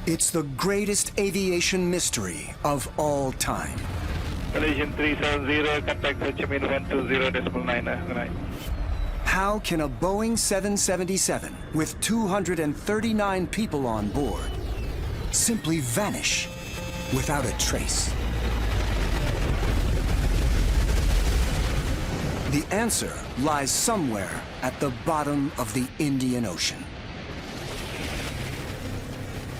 It's the greatest aviation mystery of all time. Malaysian 370, contact Ho Chi Minh 120.9. How can a Boeing 777 with 239 people on board simply vanish without a trace? The answer lies somewhere at the bottom of the Indian Ocean.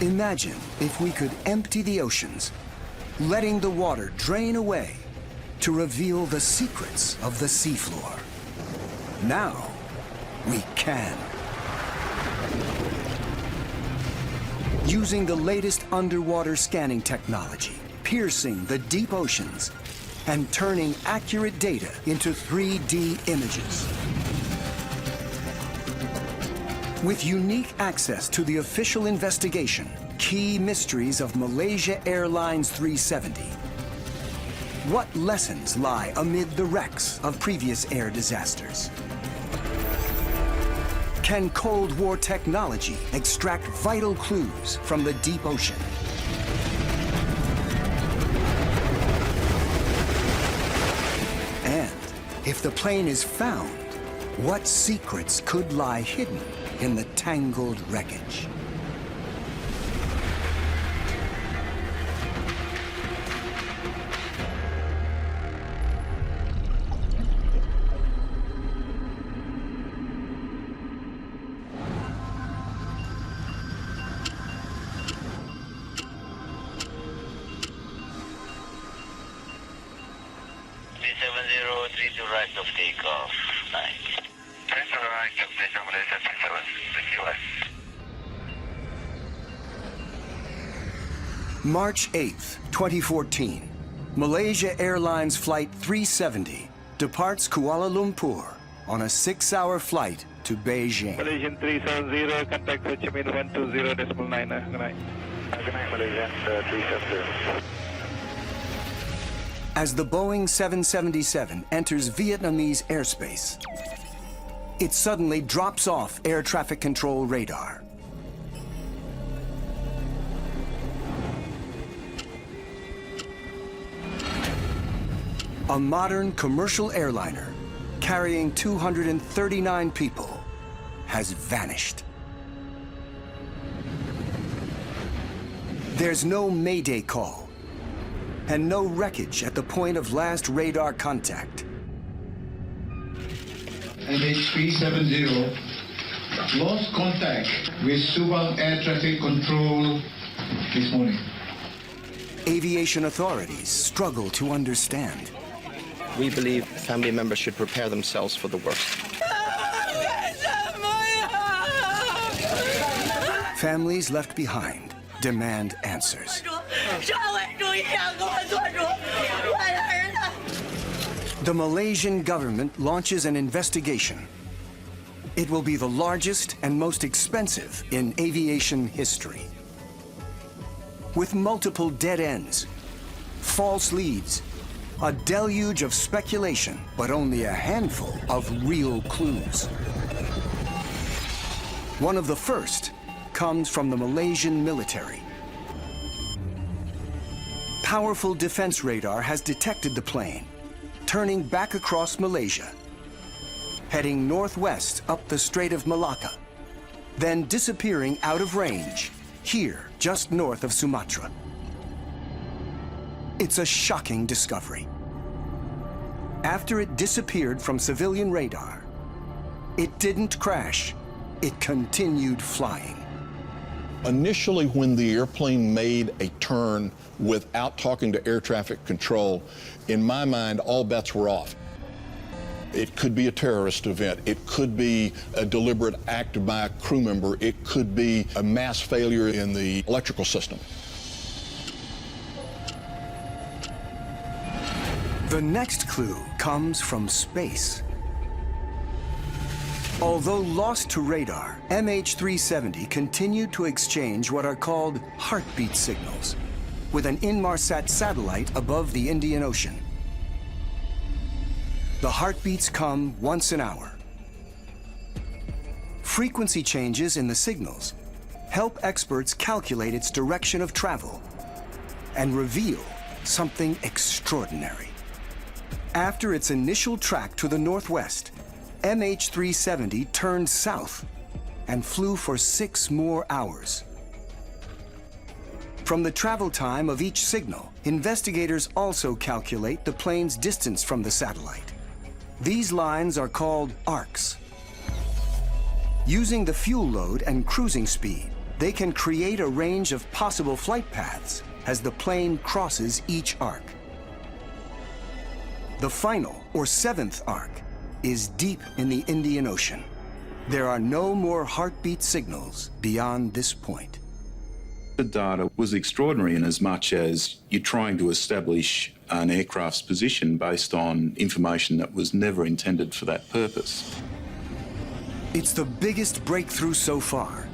Imagine if we could empty the oceans, letting the water drain away to reveal the secrets of the seafloor. Now, we can. Using the latest underwater scanning technology, piercing the deep oceans, and turning accurate data into 3D images. With unique access to the official investigation, key mysteries of Malaysia Airlines 370. What lessons lie amid the wrecks of previous air disasters? Can Cold War technology extract vital clues from the deep ocean? And if the plane is found, what secrets could lie hidden in the tangled wreckage? To right of takeoff. Nice. Right to the right of Malaysia 37. Thank you. March 8th, 2014. Malaysia Airlines Flight 370 departs Kuala Lumpur on a 6-hour flight to Beijing. Malaysian 370, contact Ho Chi Minh 120.9. Good night. Good night, Malaysian 370. As the Boeing 777 enters Vietnamese airspace, it suddenly drops off air traffic control radar. A modern commercial airliner carrying 239 people has vanished. There's no Mayday call and no wreckage at the point of last radar contact. MH370 lost contact with Subang Air Traffic Control this morning. Aviation authorities struggle to understand. We believe family members should prepare themselves for the worst. Families left behind demand answers. The Malaysian government launches an investigation. It will be the largest and most expensive in aviation history. With multiple dead ends, false leads, a deluge of speculation, but only a handful of real clues. One of the first comes from the Malaysian military. Powerful defense radar has detected the plane, turning back across Malaysia, heading northwest up the Strait of Malacca, then disappearing out of range, here, just north of Sumatra. It's a shocking discovery. After it disappeared from civilian radar, it didn't crash, it continued flying. Initially, when the airplane made a turn without talking to air traffic control, in my mind, all bets were off. It could be a terrorist event. It could be a deliberate act by a crew member. It could be a mass failure in the electrical system. The next clue comes from space. Although lost to radar, MH370 continued to exchange what are called heartbeat signals with an Inmarsat satellite above the Indian Ocean. The heartbeats come once an hour. Frequency changes in the signals help experts calculate its direction of travel and reveal something extraordinary. After its initial track to the northwest, MH370 turned south and flew for 6 more hours. From the travel time of each signal, investigators also calculate the plane's distance from the satellite. These lines are called arcs. Using the fuel load and cruising speed, they can create a range of possible flight paths as the plane crosses each arc. The final, or 7th arc, is deep in the Indian Ocean. There are no more heartbeat signals beyond this point. The data was extraordinary in as much as you're trying to establish an aircraft's position based on information that was never intended for that purpose. It's the biggest breakthrough so far,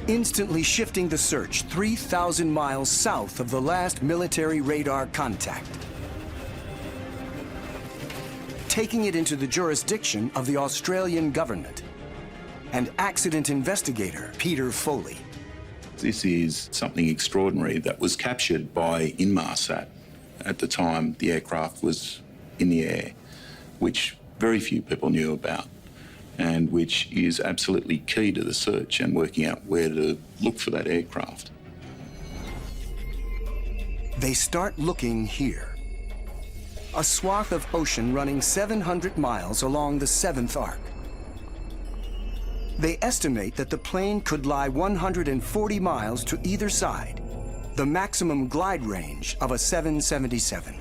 instantly shifting the search 3,000 miles south of the last military radar contact, taking it into the jurisdiction of the Australian government and accident investigator Peter Foley. This is something extraordinary that was captured by Inmarsat at the time the aircraft was in the air, which very few people knew about, and which is absolutely key to the search and working out where to look for that aircraft. They start looking here. A swath of ocean running 700 miles along the 7th arc. They estimate that the plane could lie 140 miles to either side, the maximum glide range of a 777.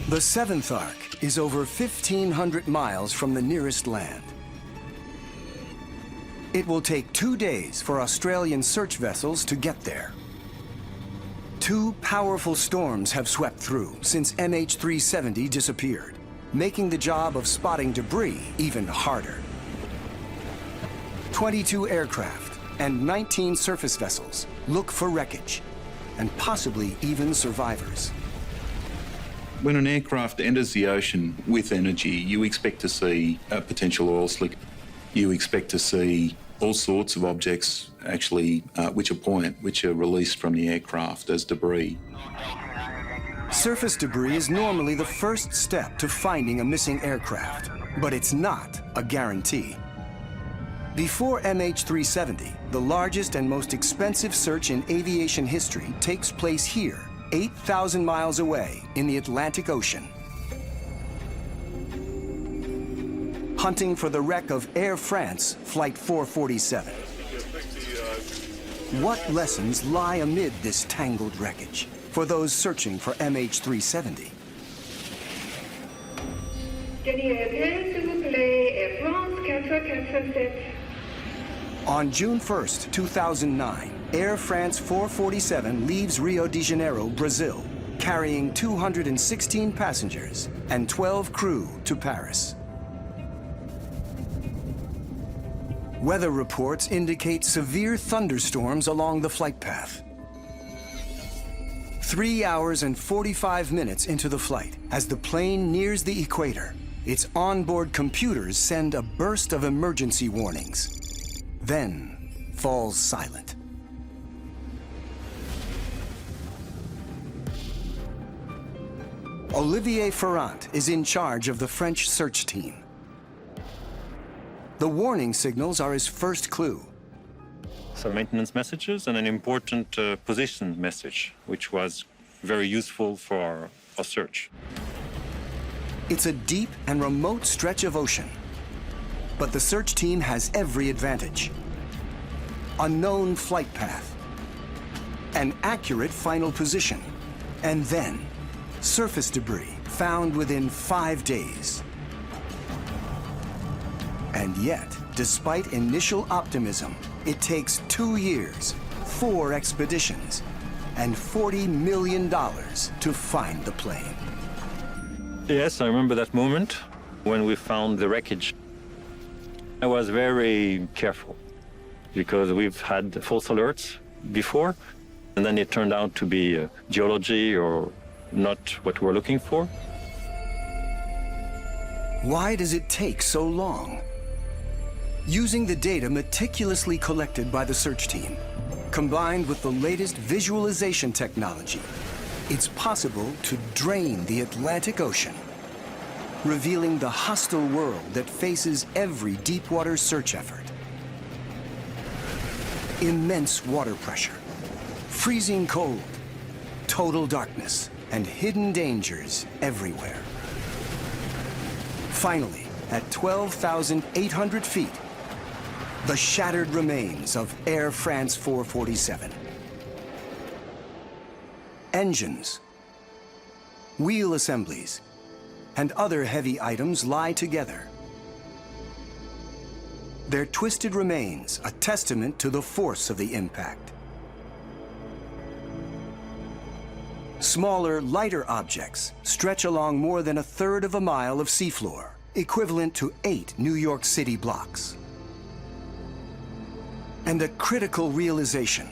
The 7th arc is over 1,500 miles from the nearest land. It will take 2 days for Australian search vessels to get there. 2 powerful storms have swept through since MH370 disappeared, making the job of spotting debris even harder. 22 aircraft and 19 surface vessels look for wreckage, and possibly even survivors. When an aircraft enters the ocean with energy, you expect to see a potential oil slick. You expect to see all sorts of objects actually which are released from the aircraft as debris. Surface debris is normally the first step to finding a missing aircraft, but it's not a guarantee. Before MH370, the largest and most expensive search in aviation history takes place here, 8,000 miles away in the Atlantic Ocean. Hunting for the wreck of Air France Flight 447. What lessons lie amid this tangled wreckage for those searching for MH370? On June 1st, 2009, Air France 447 leaves Rio de Janeiro, Brazil, carrying 216 passengers and 12 crew to Paris. Weather reports indicate severe thunderstorms along the flight path. 3 hours and 45 minutes into the flight, as the plane nears the equator, its onboard computers send a burst of emergency warnings, then falls silent. Olivier Ferrand is in charge of the French search team. The warning signals are his first clue. Some maintenance messages and an important position message, which was very useful for our search. It's a deep and remote stretch of ocean, but the search team has every advantage. A known flight path, an accurate final position, and then surface debris found within 5 days. And yet, despite initial optimism, it takes 2 years, 4 expeditions, and $40 million to find the plane. Yes, I remember that moment when we found the wreckage. I was very careful because we've had false alerts before, and then it turned out to be geology or not what we're looking for. Why does it take so long? Using the data meticulously collected by the search team, combined with the latest visualization technology, it's possible to drain the Atlantic Ocean, revealing the hostile world that faces every deepwater search effort. Immense water pressure, freezing cold, total darkness, and hidden dangers everywhere. Finally, at 12,800 feet, the shattered remains of Air France 447. Engines, wheel assemblies, and other heavy items lie together. Their twisted remains a testament to the force of the impact. Smaller, lighter objects stretch along more than 1/3 of a mile of seafloor, equivalent to 8 New York City blocks. And a critical realization: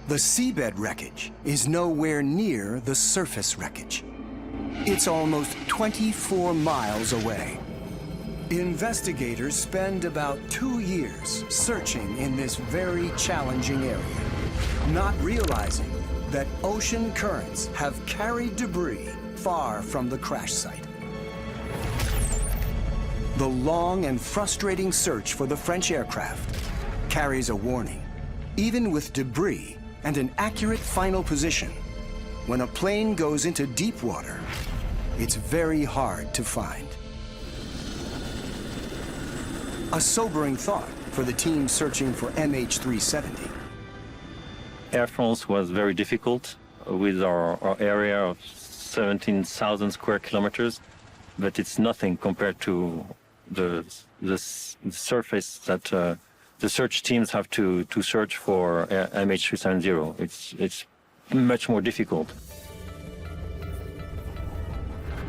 the seabed wreckage is nowhere near the surface wreckage. It's almost 24 miles away. Investigators spend about 2 years searching in this very challenging area, not realizing that ocean currents have carried debris far from the crash site. The long and frustrating search for the French aircraft carries a warning. Even with debris and an accurate final position, when a plane goes into deep water, it's very hard to find. A sobering thought for the team searching for MH370. Air France was very difficult with our area of 17,000 square kilometers, but it's nothing compared to the surface that the search teams have to search for MH370. It's much more difficult.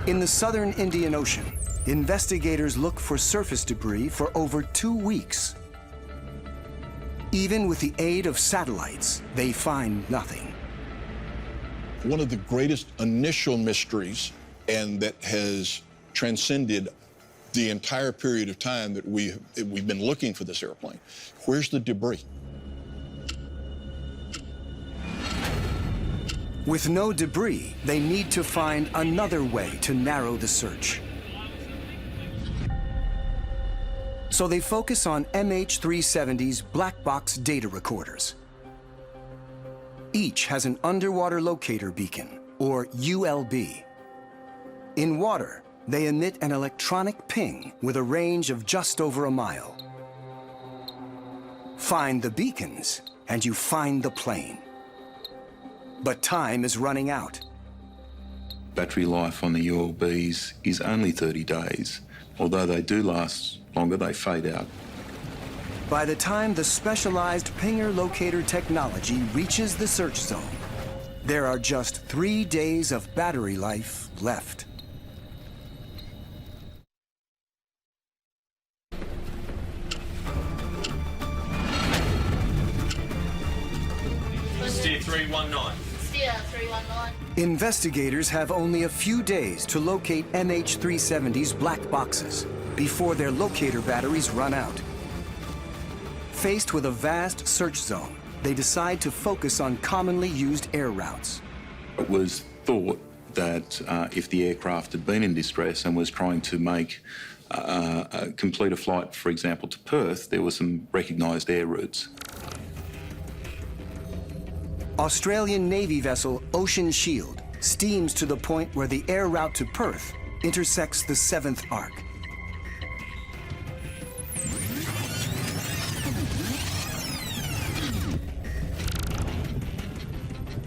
In the southern Indian Ocean, investigators look for surface debris for over 2 weeks. Even with the aid of satellites, they find nothing. One of the greatest initial mysteries, and that has transcended the entire period of time that we've been looking for this airplane, where's the debris? With no debris, they need to find another way to narrow the search. So they focus on MH370's black box data recorders. Each has an underwater locator beacon, or ULB. In water, they emit an electronic ping with a range of just over a mile. Find the beacons, and you find the plane. But time is running out. Battery life on the ULBs is only 30 days. Although they do last longer, they fade out. By the time the specialized pinger locator technology reaches the search zone, there are just 3 days of battery life left. Steer 319. Steer 319. Investigators have only a few days to locate MH370's black boxes before their locator batteries run out. Faced with a vast search zone, they decide to focus on commonly used air routes. It was thought that if the aircraft had been in distress and was trying to complete a flight, for example, to Perth, there were some recognised air routes. Australian Navy vessel Ocean Shield steams to the point where the air route to Perth intersects the 7th arc.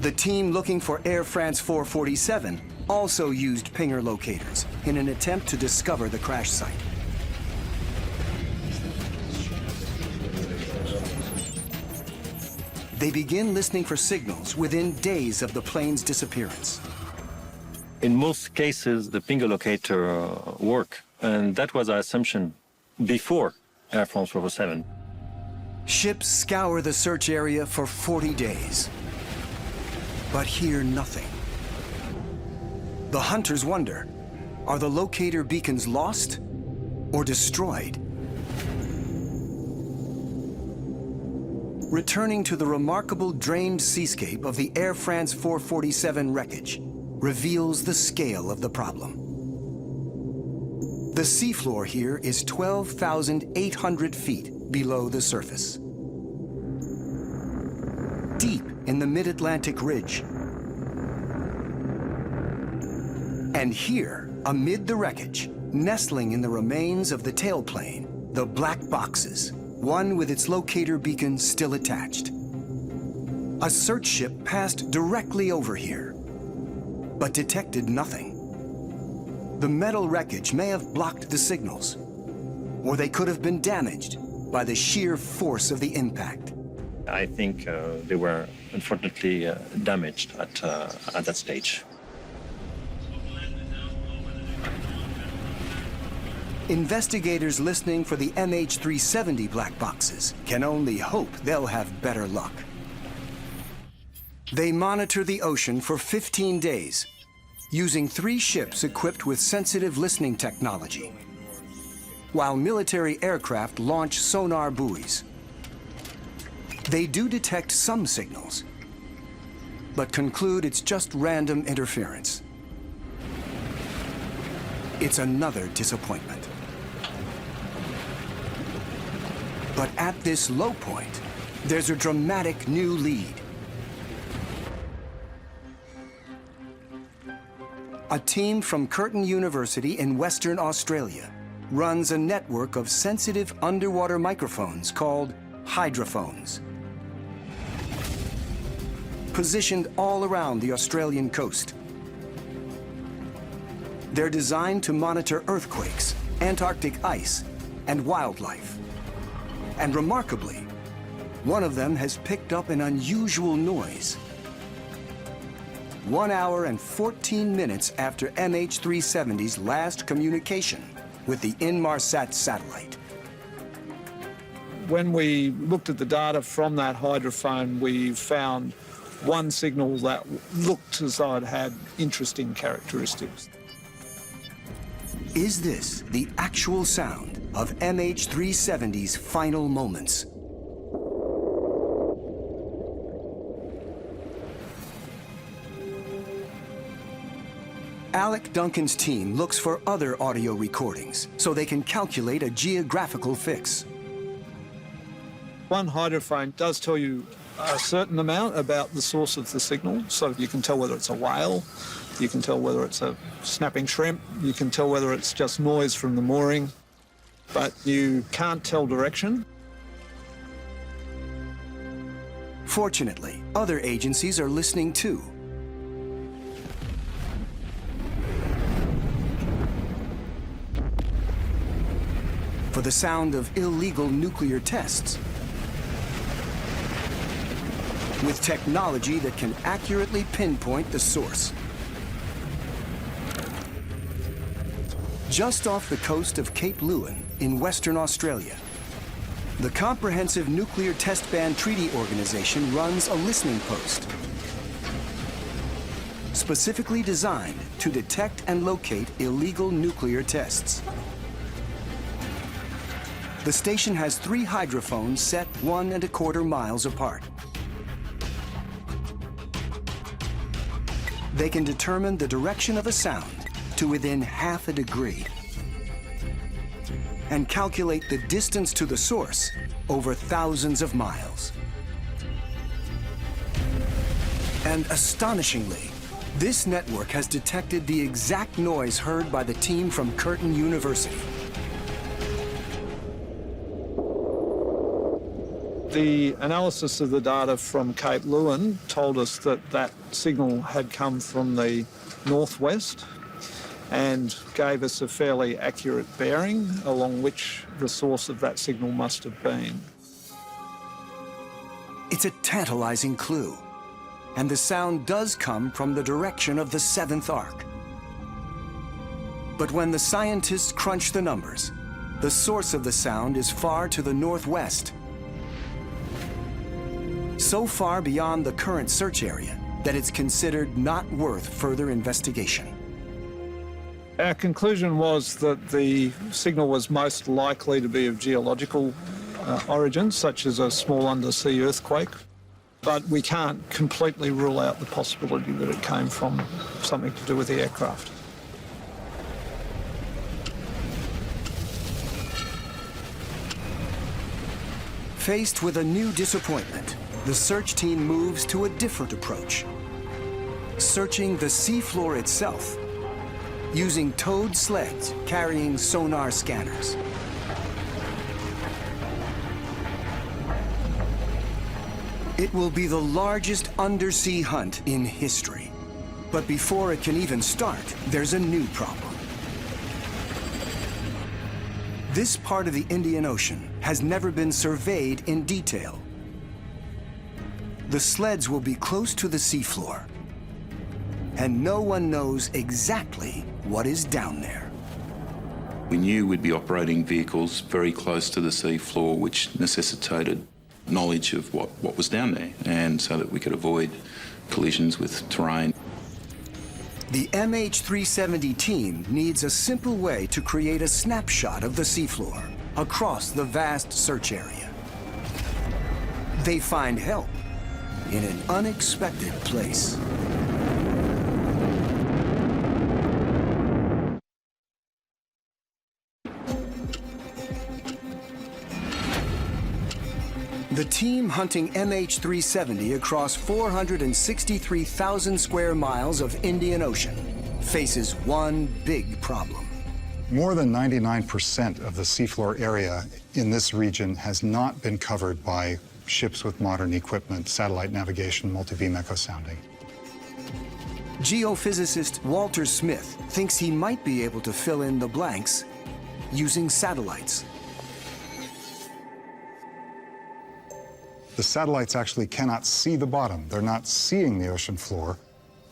The team looking for Air France 447 also used pinger locators in an attempt to discover the crash site. They begin listening for signals within days of the plane's disappearance. In most cases, the pinger locator work, and that was our assumption before Air France 447. Ships scour the search area for 40 days, but hear nothing. The hunters wonder, are the locator beacons lost, or destroyed. Returning to the remarkable drained seascape of the Air France 447 wreckage reveals the scale of the problem. The seafloor here is 12,800 feet below the surface. Deep in the mid-Atlantic ridge. And here, amid the wreckage, nestling in the remains of the tailplane, the black boxes, one with its locator beacon still attached. A search ship passed directly over here, but detected nothing. The metal wreckage may have blocked the signals, or they could have been damaged by the sheer force of the impact. I think they were unfortunately damaged at that stage. Investigators listening for the MH370 black boxes can only hope they'll have better luck. They monitor the ocean for 15 days, using 3 ships equipped with sensitive listening technology, while military aircraft launch sonar buoys. They do detect some signals, but conclude it's just random interference. It's another disappointment. But at this low point, there's a dramatic new lead. A team from Curtin University in Western Australia runs a network of sensitive underwater microphones called hydrophones. Positioned all around the Australian coast. They're designed to monitor earthquakes, Antarctic ice, and wildlife. And remarkably, one of them has picked up an unusual noise. 1 hour and 14 minutes after MH370's last communication with the Inmarsat satellite. When we looked at the data from that hydrophone, we found one signal that looked as though it had interesting characteristics. Is this the actual sound of MH370's final moments? Alec Duncan's team looks for other audio recordings so they can calculate a geographical fix. One hydrophone does tell you a certain amount about the source of the signal, so you can tell whether it's a whale, you can tell whether it's a snapping shrimp, you can tell whether it's just noise from the mooring, but you can't tell direction. Fortunately, other agencies are listening too. For the sound of illegal nuclear tests, with technology that can accurately pinpoint the source. Just off the coast of Cape Leeuwin in Western Australia, the Comprehensive Nuclear Test Ban Treaty Organization runs a listening post, specifically designed to detect and locate illegal nuclear tests. The station has 3 hydrophones set 1¼ miles apart. They can determine the direction of a sound to within ½ a degree and calculate the distance to the source over thousands of miles. And astonishingly, this network has detected the exact noise heard by the team from Curtin University. The analysis of the data from Cape Leeuwin told us that that signal had come from the northwest and gave us a fairly accurate bearing along which the source of that signal must have been. It's a tantalizing clue, and the sound does come from the direction of the 7th arc. But when the scientists crunch the numbers, the source of the sound is far to the northwest. So far beyond the current search area that it's considered not worth further investigation. Our conclusion was that the signal was most likely to be of geological origin, such as a small undersea earthquake, but we can't completely rule out the possibility that it came from something to do with the aircraft. Faced with a new disappointment, the search team moves to a different approach, searching the seafloor itself, using towed sleds carrying sonar scanners. It will be the largest undersea hunt in history. But before it can even start, there's a new problem. This part of the Indian Ocean has never been surveyed in detail. The sleds will be close to the seafloor, and no one knows exactly what is down there. We knew we'd be operating vehicles very close to the sea floor, which necessitated knowledge of what was down there, and so that we could avoid collisions with terrain. The MH370 team needs a simple way to create a snapshot of the seafloor across the vast search area. They find help in an unexpected place. The team hunting MH370 across 463,000 square miles of Indian Ocean faces one big problem. More than 99% of the seafloor area in this region has not been covered by ships with modern equipment, satellite navigation, multi-beam echo sounding. Geophysicist Walter Smith thinks he might be able to fill in the blanks using satellites. The satellites actually cannot see the bottom. They're not seeing the ocean floor.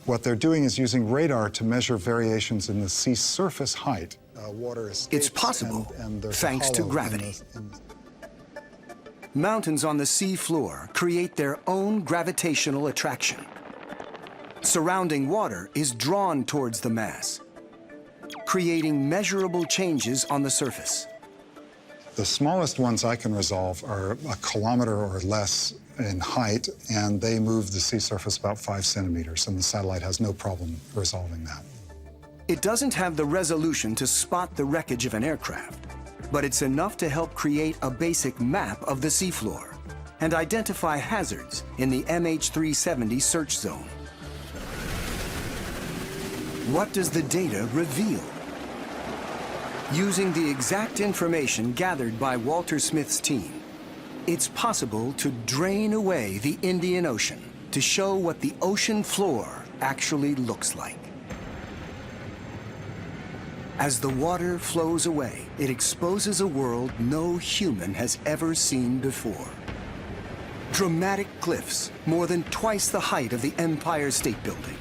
What they're doing is using radar to measure variations in the sea surface height. Water escapes. It's possible, and there's a thanks to hollow gravity. in the- Mountains on the sea floor create their own gravitational attraction. Surrounding water is drawn towards the mass, creating measurable changes on the surface. The smallest ones I can resolve are a kilometer or less in height, and they move the sea surface about 5 centimeters, and the satellite has no problem resolving that. It doesn't have the resolution to spot the wreckage of an aircraft, but it's enough to help create a basic map of the seafloor and identify hazards in the MH370 search zone. What does the data reveal? Using the exact information gathered by Walter Smith's team, it's possible to drain away the Indian Ocean to show what the ocean floor actually looks like. As the water flows away, it exposes a world no human has ever seen before. Dramatic cliffs, more than twice the height of the Empire State Building.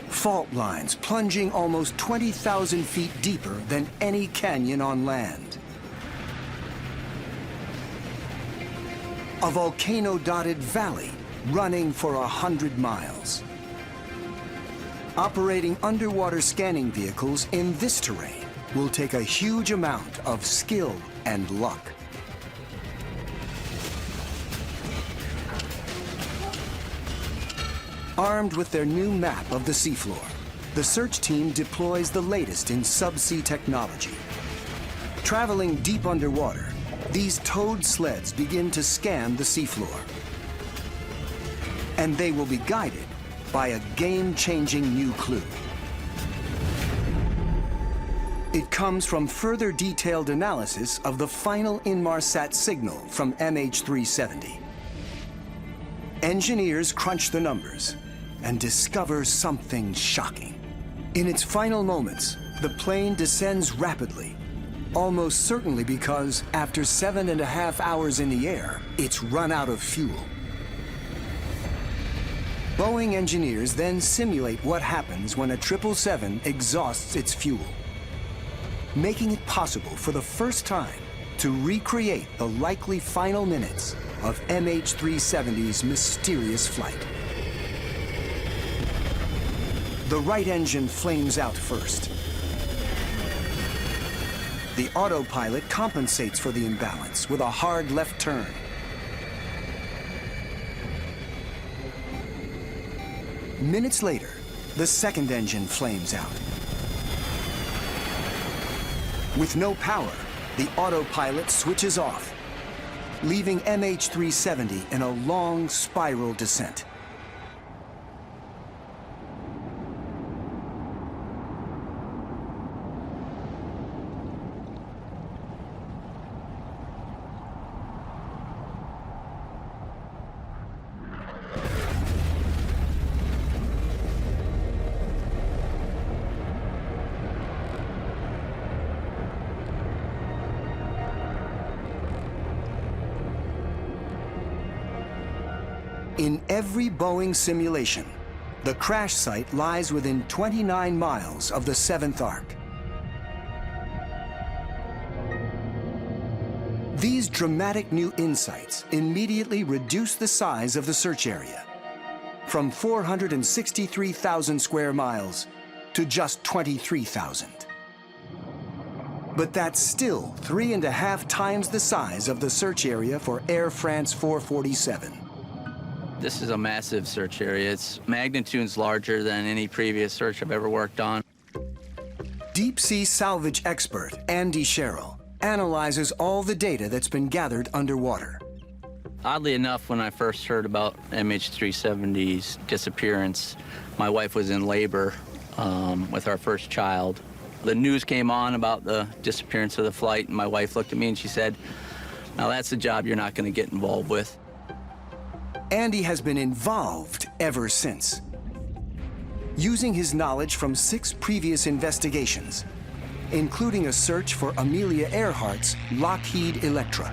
Fault lines plunging almost 20,000 feet deeper than any canyon on land. A volcano-dotted valley running for 100 miles. Operating underwater scanning vehicles in this terrain will take a huge amount of skill and luck. Armed with their new map of the seafloor, the search team deploys the latest in subsea technology. Traveling deep underwater, these towed sleds begin to scan the seafloor. And they will be guided by a game-changing new clue. It comes from further detailed analysis of the final Inmarsat signal from MH370. Engineers crunch the numbers and discover something shocking. In its final moments, the plane descends rapidly, almost certainly because after 7.5 hours in the air, it's run out of fuel. Boeing engineers then simulate what happens when a 777 exhausts its fuel, making it possible for the first time to recreate the likely final minutes of MH370's mysterious flight. The right engine flames out first. The autopilot compensates for the imbalance with a hard left turn. Minutes later, the second engine flames out. With no power, the autopilot switches off, leaving MH370 in a long spiral descent. In every Boeing simulation, the crash site lies within 29 miles of the 7th arc. These dramatic new insights immediately reduce the size of the search area from 463,000 square miles to just 23,000. But that's still 3.5 times the size of the search area for Air France 447. This is a massive search area. It's magnitudes larger than any previous search I've ever worked on. Deep sea salvage expert Andy Sherrill analyzes all the data that's been gathered underwater. Oddly enough, when I first heard about MH370's disappearance, my wife was in labor with our first child. The news came on about the disappearance of the flight, and my wife looked at me and she said, "Now that's a job you're not going to get involved with." Andy has been involved ever since. Using his knowledge from 6 previous investigations, including a search for Amelia Earhart's Lockheed Electra.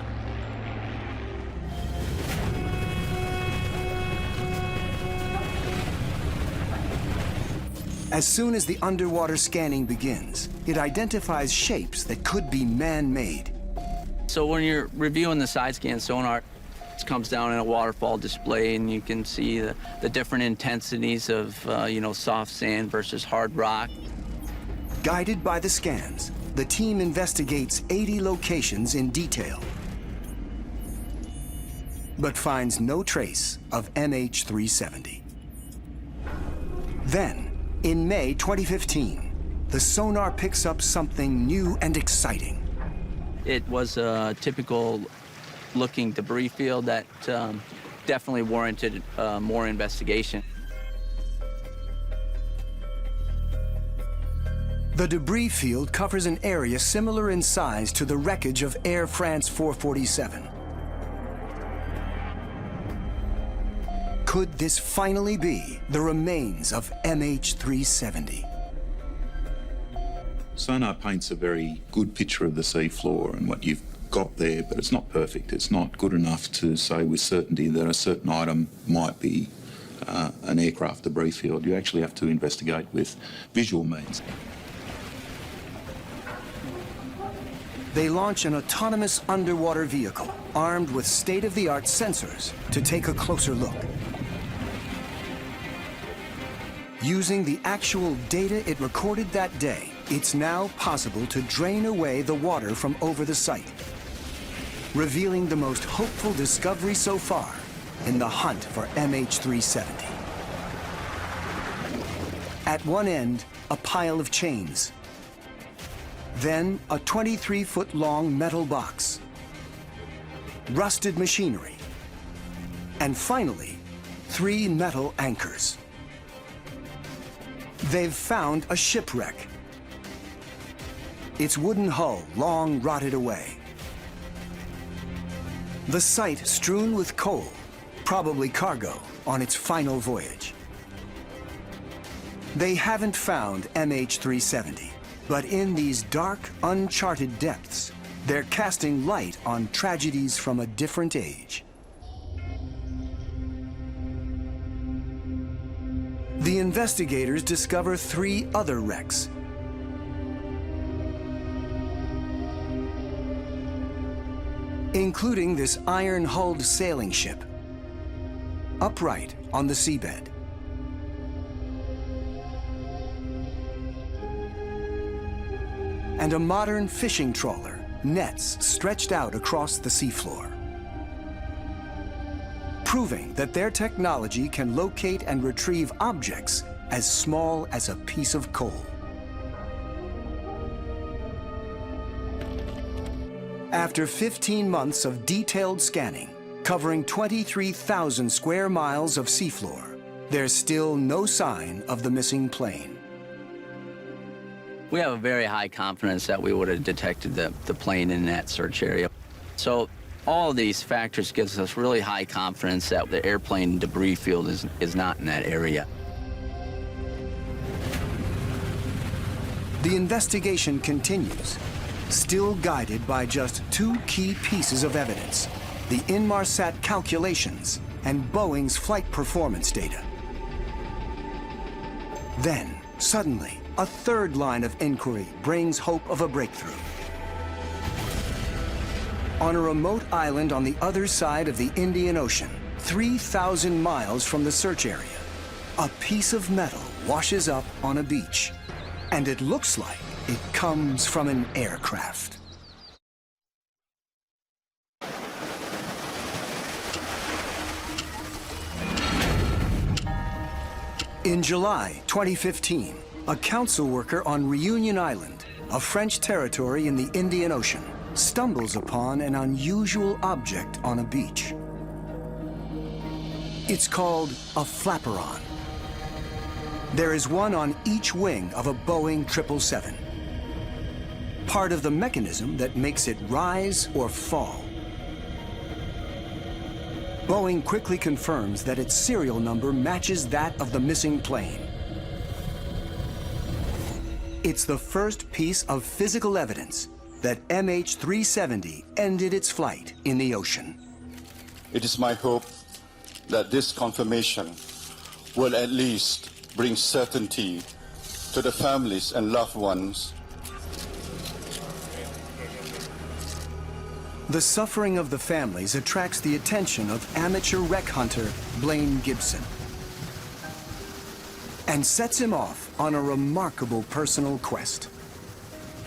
As soon as the underwater scanning begins, it identifies shapes that could be man-made. So when you're reviewing the side scan sonar, it comes down in a waterfall display, and you can see the different intensities of, soft sand versus hard rock. Guided by the scans, the team investigates 80 locations in detail, but finds no trace of MH370. Then, in May 2015, the sonar picks up something new and exciting. It was a typical looking debris field that definitely warranted more investigation. The debris field covers an area similar in size to the wreckage of Air France 447. Could this finally be the remains of MH370? Sonar paints a very good picture of the seafloor and what you've got there, but it's not perfect. It's not good enough to say with certainty that a certain item might be an aircraft debris field. You actually have to investigate with visual means. They launch an autonomous underwater vehicle armed with state-of-the-art sensors to take a closer look. Using the actual data it recorded that day, it's now possible to drain away the water from over the site, revealing the most hopeful discovery so far in the hunt for MH370. At one end, a pile of chains. Then a 23-foot-long metal box, rusted machinery, and finally, 3 metal anchors. They've found a shipwreck. Its wooden hull long rotted away. The site strewn with coal, probably cargo, on its final voyage. They haven't found MH370, but in these dark, uncharted depths, they're casting light on tragedies from a different age. The investigators discover 3 other wrecks. Including this iron-hulled sailing ship, upright on the seabed. and a modern fishing trawler, nets stretched out across the seafloor, proving that their technology can locate and retrieve objects as small as a piece of coal. After 15 months of detailed scanning, covering 23,000 square miles of seafloor, there's still no sign of the missing plane. We have a very high confidence that we would have detected the plane in that search area. So all of these factors gives us really high confidence that the airplane debris field is not in that area. The investigation continues, still guided by just two key pieces of evidence: the Inmarsat calculations and Boeing's flight performance data. Then, suddenly, a third line of inquiry brings hope of a breakthrough. On a remote island on the other side of the Indian Ocean, 3,000 miles from the search area, a piece of metal washes up on a beach, and it looks like it comes from an aircraft. In July 2015, a council worker on Reunion Island, a French territory in the Indian Ocean, stumbles upon an unusual object on a beach. It's called a flaperon. There is one on each wing of a Boeing 777, part of the mechanism that makes it rise or fall. Boeing quickly confirms that its serial number matches that of the missing plane. It's the first piece of physical evidence that MH370 ended its flight in the ocean. It is my hope that this confirmation will at least bring certainty to the families and loved ones. The suffering of the families attracts the attention of amateur wreck hunter Blaine Gibson and sets him off on a remarkable personal quest.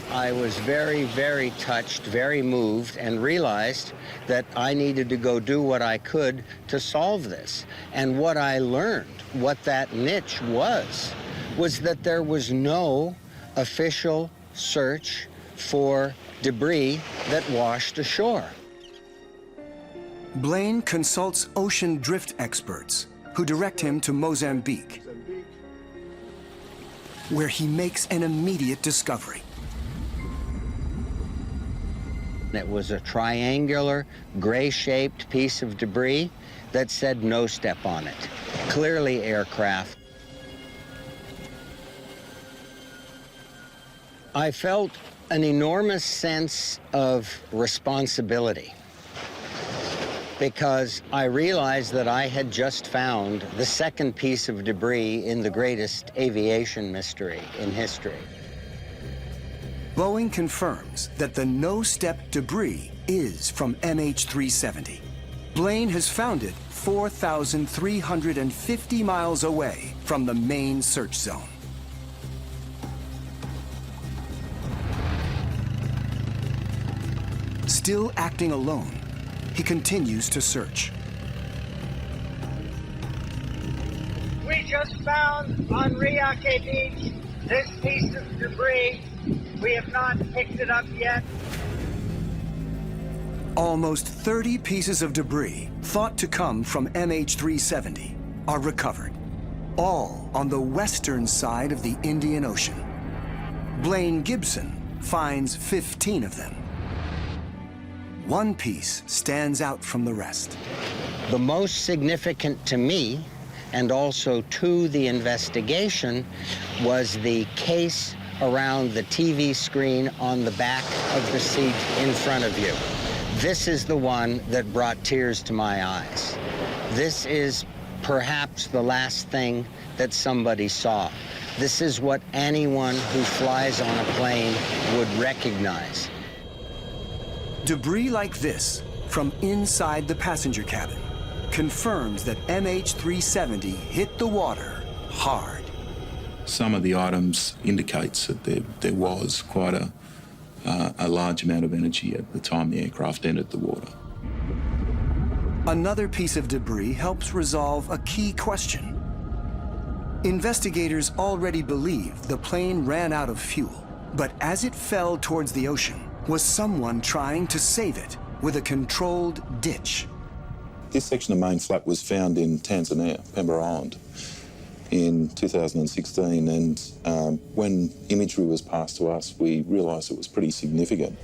I was very, very touched, very moved, and realized that I needed to go do what I could to solve this. And what I learned, what that niche was that there was no official search for debris that washed ashore. Blaine consults ocean drift experts who direct him to Mozambique, where he makes an immediate discovery. It was a triangular, gray-shaped piece of debris that said no step on it. Clearly aircraft. I felt an enormous sense of responsibility because I realized that I had just found the second piece of debris in the greatest aviation mystery in history. Boeing confirms that the no-step debris is from MH370. Blaine has found it 4,350 miles away from the main search zone. Still acting alone, he continues to search. We just found on Riake Beach this piece of debris. We have not picked it up yet. Almost 30 pieces of debris thought to come from MH370 are recovered, all on the western side of the Indian Ocean. Blaine Gibson finds 15 of them. One piece stands out from the rest. The most significant to me, and also to the investigation, was the case around the TV screen on the back of the seat in front of you. This is the one that brought tears to my eyes. This is perhaps the last thing that somebody saw. This is what anyone who flies on a plane would recognize. Debris like this from inside the passenger cabin confirms that MH370 hit the water hard. Some of the items indicates that there was quite a a large amount of energy at the time the aircraft entered the water. Another piece of debris helps resolve a key question. Investigators already believe the plane ran out of fuel, but as it fell towards the ocean, was someone trying to save it with a controlled ditch. This section of main flap was found in Tanzania, Pemba Island, in 2016, and when imagery was passed to us, we realised it was pretty significant.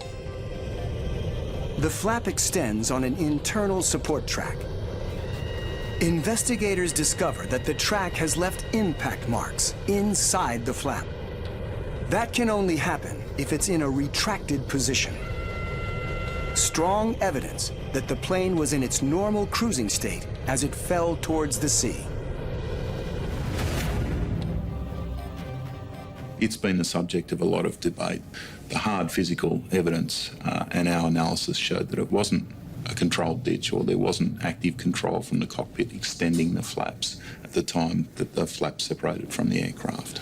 The flap extends on an internal support track. Investigators discover that the track has left impact marks inside the flap. That can only happen if it's in a retracted position. Strong evidence that the plane was in its normal cruising state as it fell towards the sea. It's been the subject of a lot of debate. The hard physical evidence and our analysis showed that it wasn't a controlled ditch, or there wasn't active control from the cockpit extending the flaps at the time that the flaps separated from the aircraft.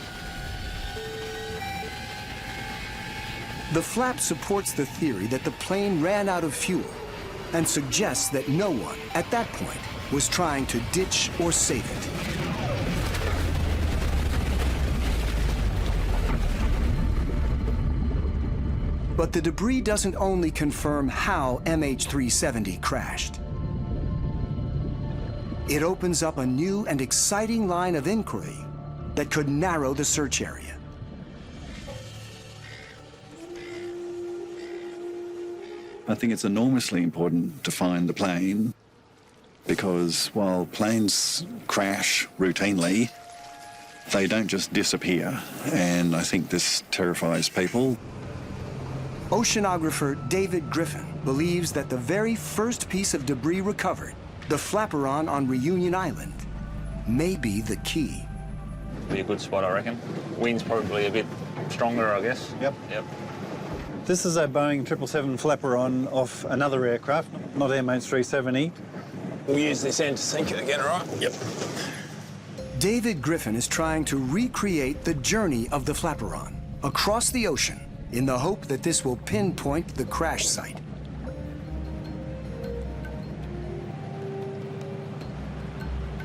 The flap supports the theory that the plane ran out of fuel and suggests that no one at that point was trying to ditch or save it. But the debris doesn't only confirm how MH370 crashed. It opens up a new and exciting line of inquiry that could narrow the search area. I think it's enormously important to find the plane, because while planes crash routinely, they don't just disappear, and I think this terrifies people. Oceanographer David Griffin believes that the very first piece of debris recovered, the flaperon on Reunion Island, may be the key. Be a good spot, I reckon. Wind's probably a bit stronger, I guess. Yep. This is a Boeing 777 flaperon off another aircraft, not MH370. We'll use this end to sink it again, all right? Yep. David Griffin is trying to recreate the journey of the flaperon across the ocean in the hope that this will pinpoint the crash site.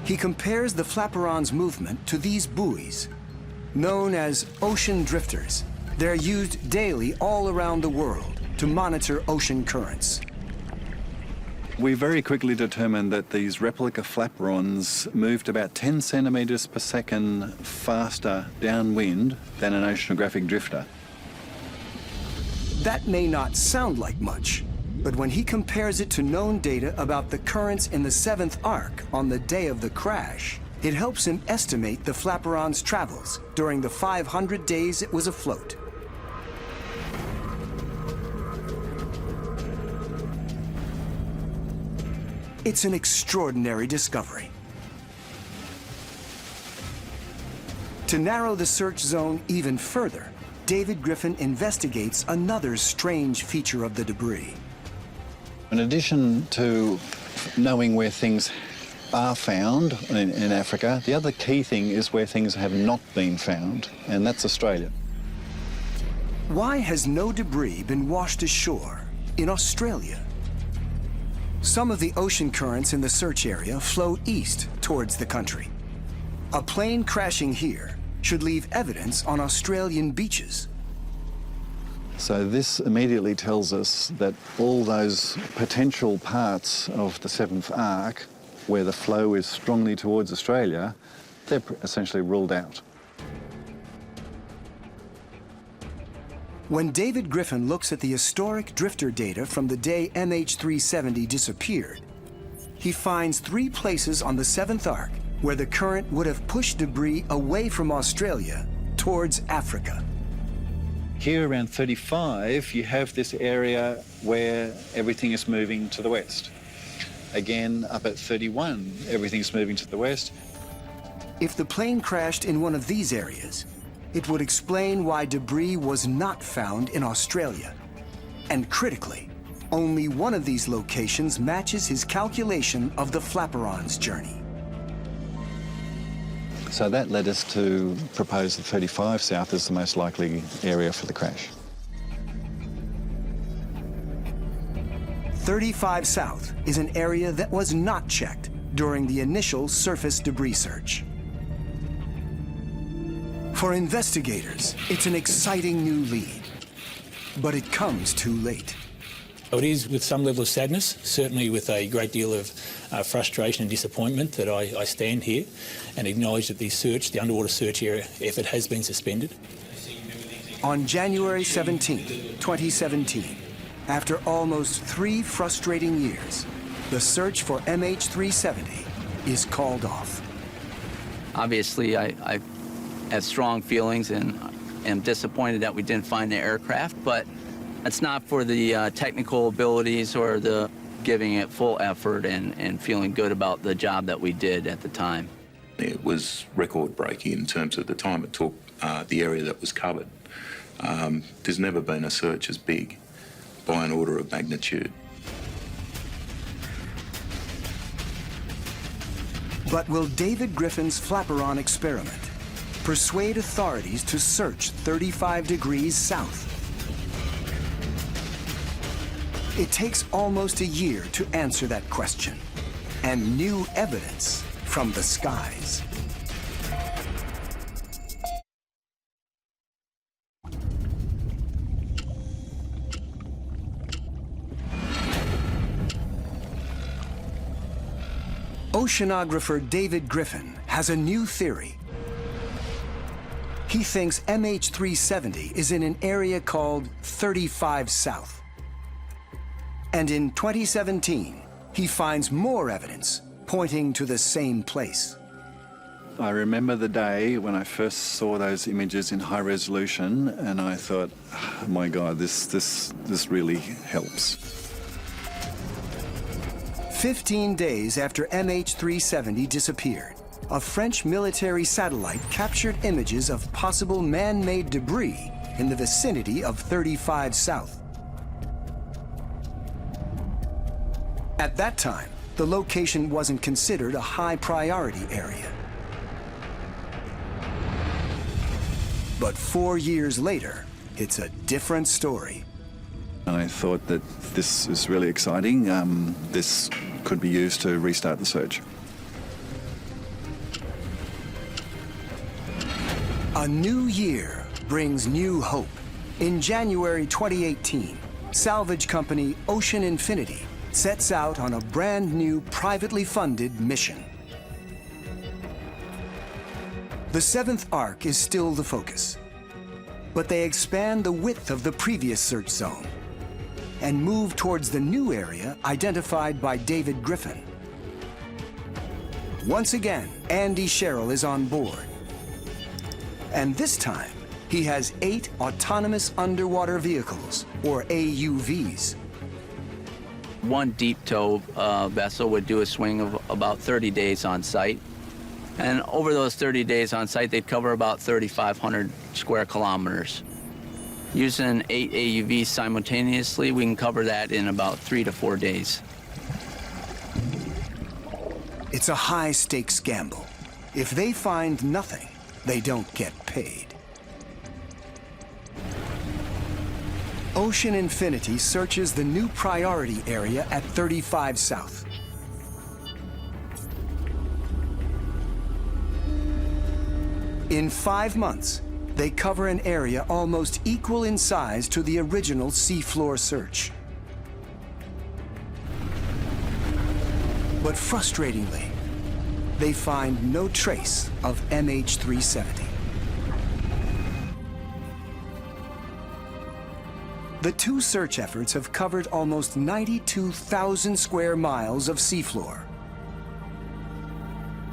He compares the flaperon's movement to these buoys, known as ocean drifters. They're used daily all around the world to monitor ocean currents. We very quickly determined that these replica flaperons moved about 10 centimetres per second faster downwind than an oceanographic drifter. That may not sound like much, but when he compares it to known data about the currents in the 7th arc on the day of the crash, it helps him estimate the flaperon's travels during the 500 days it was afloat. It's an extraordinary discovery. To narrow the search zone even further, David Griffin investigates another strange feature of the debris. In addition to knowing where things are found in Africa, the other key thing is where things have not been found, and that's Australia. Why has no debris been washed ashore in Australia? Some of the ocean currents in the search area flow east towards the country. A plane crashing here should leave evidence on Australian beaches. So this immediately tells us that all those potential parts of the 7th arc where the flow is strongly towards Australia, they're essentially ruled out. When David Griffin looks at the historic drifter data from the day MH370 disappeared, he finds 3 places on the 7th arc where the current would have pushed debris away from Australia towards Africa. Here around 35, you have this area where everything is moving to the west. Again, up at 31, everything's moving to the west. If the plane crashed in one of these areas, it would explain why debris was not found in Australia. And critically, only one of these locations matches his calculation of the flaperon's journey. So that led us to propose that 35 south is the most likely area for the crash. 35 South is an area that was not checked during the initial surface debris search. For investigators, it's an exciting new lead, but it comes too late. It is with some level of sadness, certainly with a great deal of frustration and disappointment that I stand here and acknowledge that the underwater search area effort has been suspended. On January 17, 2017, after almost 3 frustrating years, the search for MH370 is called off. Obviously, I have strong feelings and am disappointed that we didn't find the aircraft, but it's not for the technical abilities or the giving it full effort and feeling good about the job that we did at the time. It was record-breaking in terms of the time it took, the area that was covered. There's never been a search as big by an order of magnitude. But will David Griffin's flaperon experiment persuade authorities to search 35 degrees south? It takes almost a year to answer that question, and new evidence from the skies. Oceanographer David Griffin has a new theory. He thinks MH370 is in an area called 35 South. And in 2017, he finds more evidence pointing to the same place. I remember the day when I first saw those images in high resolution, and I thought, oh my God, this really helps. 15 days after MH370 disappeared, a French military satellite captured images of possible man-made debris in the vicinity of 35 South. At that time, the location wasn't considered a high-priority area. But 4 years later, it's a different story. I thought that this is really exciting. This could be used to restart the search. A new year brings new hope. In January 2018, salvage company Ocean Infinity sets out on a brand new privately funded mission. The 7th Ark is still the focus, but they expand the width of the previous search zone and move towards the new area identified by David Griffin. Once again, Andy Sherrill is on board. And this time, he has 8 autonomous underwater vehicles, or AUVs. One deep tow vessel would do a swing of about 30 days on site. And over those 30 days on site, they'd cover about 3,500 square kilometers. Using 8 AUVs simultaneously, we can cover that in about 3 to 4 days. It's a high-stakes gamble. If they find nothing, they don't get paid. Ocean Infinity searches the new priority area at 35 South. In 5 months, they cover an area almost equal in size to the original seafloor search. But frustratingly, they find no trace of MH370. The 2 search efforts have covered almost 92,000 square miles of seafloor,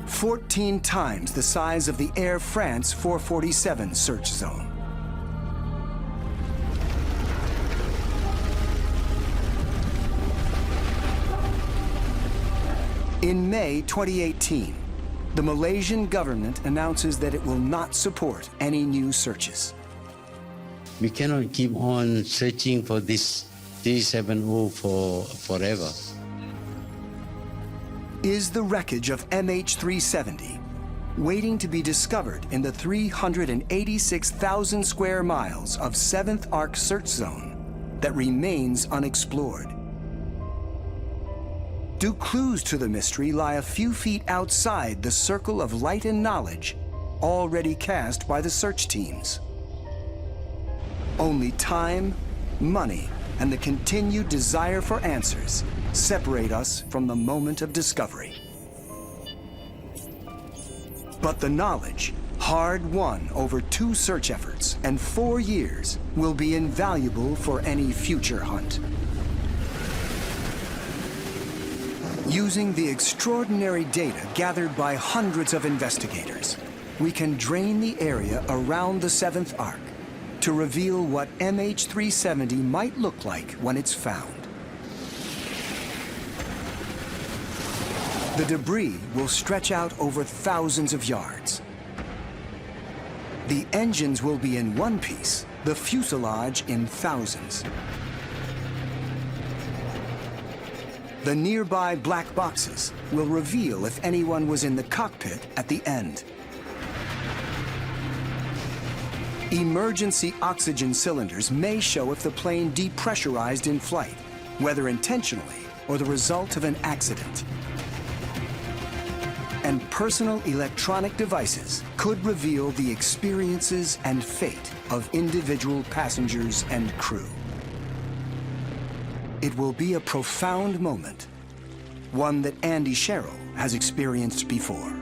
14 times the size of the Air France 447 search zone. In May 2018, the Malaysian government announces that it will not support any new searches. We cannot keep on searching for this 370 for forever. Is the wreckage of MH370 waiting to be discovered in the 386,000 square miles of 7th Ark search zone that remains unexplored? Do clues to the mystery lie a few feet outside the circle of light and knowledge already cast by the search teams? Only time, money, and the continued desire for answers separate us from the moment of discovery. But the knowledge, hard-won over 2 search efforts and 4 years, will be invaluable for any future hunt. Using the extraordinary data gathered by hundreds of investigators, we can drain the area around the 7th arc to reveal what MH370 might look like when it's found. The debris will stretch out over thousands of yards. The engines will be in one piece, the fuselage in thousands. The nearby black boxes will reveal if anyone was in the cockpit at the end. Emergency oxygen cylinders may show if the plane depressurized in flight, whether intentionally or the result of an accident. And personal electronic devices could reveal the experiences and fate of individual passengers and crew. It will be a profound moment, one that Andy Sherrill has experienced before.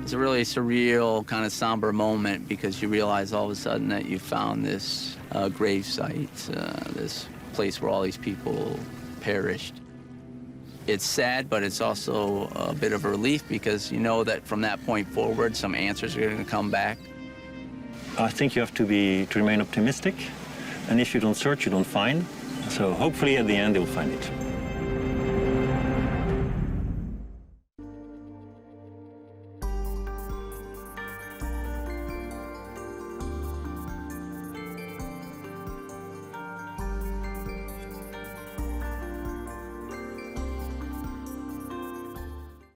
It's a really surreal, kind of somber moment because you realize all of a sudden that you found this grave site, this place where all these people perished. It's sad, but it's also a bit of a relief because you know that from that point forward, some answers are going to come back. I think you have to remain optimistic, and if you don't search, you don't find. So hopefully at the end, they will find it.